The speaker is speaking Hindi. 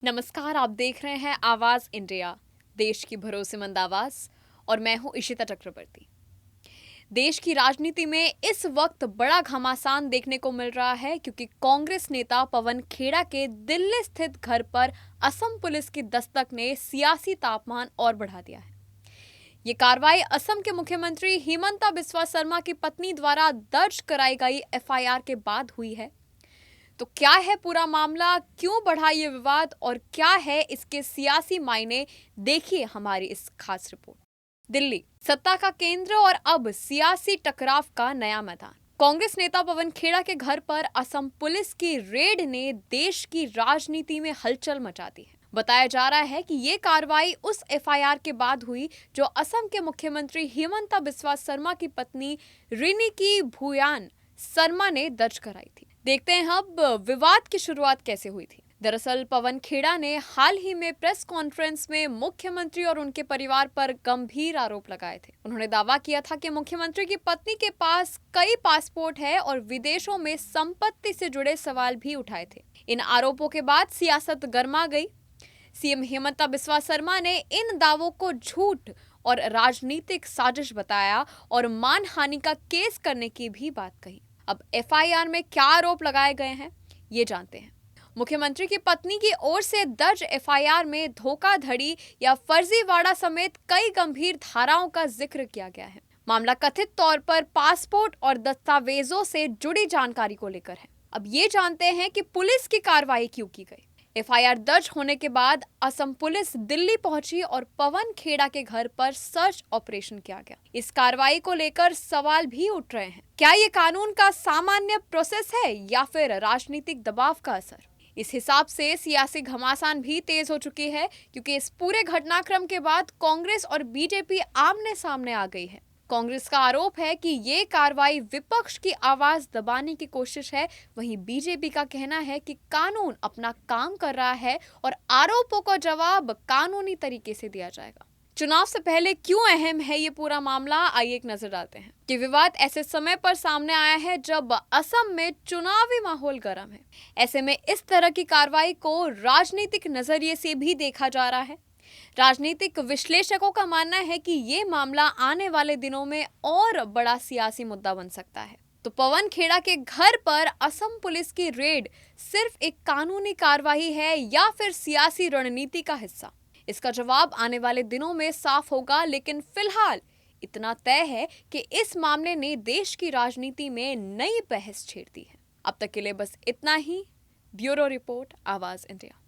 नमस्कार, आप देख रहे हैं आवाज इंडिया, देश की भरोसेमंद आवाज। और मैं हूं इशिता चक्रवर्ती। देश की राजनीति में इस वक्त बड़ा घमासान देखने को मिल रहा है क्योंकि कांग्रेस नेता पवन खेड़ा के दिल्ली स्थित घर पर असम पुलिस की दस्तक ने सियासी तापमान और बढ़ा दिया है। ये कार्रवाई असम के मुख्यमंत्री हिमंता बिस्वा शर्मा की पत्नी द्वारा दर्ज कराई गई एफआईआर के बाद हुई है। तो क्या है पूरा मामला, क्यों बढ़ा ये विवाद और क्या है इसके सियासी मायने, देखिए हमारी इस खास रिपोर्ट। दिल्ली सत्ता का केंद्र और अब सियासी टकराव का नया मैदान। कांग्रेस नेता पवन खेड़ा के घर पर असम पुलिस की रेड ने देश की राजनीति में हलचल मचा दी है। बताया जा रहा है कि ये कार्रवाई उस एफआईआर के बाद हुई जो असम के मुख्यमंत्री हिमंता बिस्वा शर्मा की पत्नी रिनिकी भूयान शर्मा ने दर्ज कराई थी। देखते हैं अब विवाद की शुरुआत कैसे हुई थी। दरअसल पवन खेड़ा ने हाल ही में प्रेस कॉन्फ्रेंस में मुख्यमंत्री और उनके परिवार पर गंभीर आरोप लगाए थे। उन्होंने दावा किया था कि मुख्यमंत्री की पत्नी के पास कई पासपोर्ट है और विदेशों में संपत्ति से जुड़े सवाल भी उठाए थे। इन आरोपों के बाद सियासत गर्मा गई। सीएम हिमंता बिस्वा शर्मा ने इन दावों को झूठ और राजनीतिक साजिश बताया और मानहानि का केस करने की भी बात कही। अब एफआईआर में क्या आरोप लगाए गए हैं, ये जानते हैं। मुख्यमंत्री की पत्नी की ओर से दर्ज एफआईआर में धोखाधड़ी या फर्जीवाड़ा समेत कई गंभीर धाराओं का जिक्र किया गया है। मामला कथित तौर पर पासपोर्ट और दस्तावेजों से जुड़ी जानकारी को लेकर है। अब ये जानते हैं कि पुलिस की कार्रवाई क्यों की गई। एफआईआर दर्ज होने के बाद असम पुलिस दिल्ली पहुंची और पवन खेड़ा के घर पर सर्च ऑपरेशन किया गया। इस कार्रवाई को लेकर सवाल भी उठ रहे हैं। क्या ये कानून का सामान्य प्रोसेस है या फिर राजनीतिक दबाव का असर? इस हिसाब से सियासी घमासान भी तेज हो चुकी है क्योंकि इस पूरे घटनाक्रम के बाद कांग्रेस और बीजेपी आमने सामने आ गई है। कांग्रेस का आरोप है कि ये कार्रवाई विपक्ष की आवाज दबाने की कोशिश है। वहीं बीजेपी का कहना है कि कानून अपना काम कर रहा है और आरोपों का जवाब कानूनी तरीके से दिया जाएगा। चुनाव से पहले क्यों अहम है ये पूरा मामला, आइए एक नजर डालते हैं कि विवाद ऐसे समय पर सामने आया है जब असम में चुनावी माहौल गर्म है। ऐसे में इस तरह की कार्रवाई को राजनीतिक नजरिए से भी देखा जा रहा है। राजनीतिक विश्लेषकों का मानना है कि ये मामला आने वाले दिनों में और बड़ा सियासी मुद्दा बन सकता है। तो पवन खेड़ा के घर पर असम पुलिस की रेड सिर्फ एक कानूनी कार्रवाई है या फिर सियासी रणनीति का हिस्सा? इसका जवाब आने वाले दिनों में साफ होगा, लेकिन फिलहाल इतना तय है कि इस मामले ने देश की राजनीति में नई बहस छेड़ दी है। अब तक के लिए बस इतना ही। ब्यूरो रिपोर्ट, आवाज इंडिया।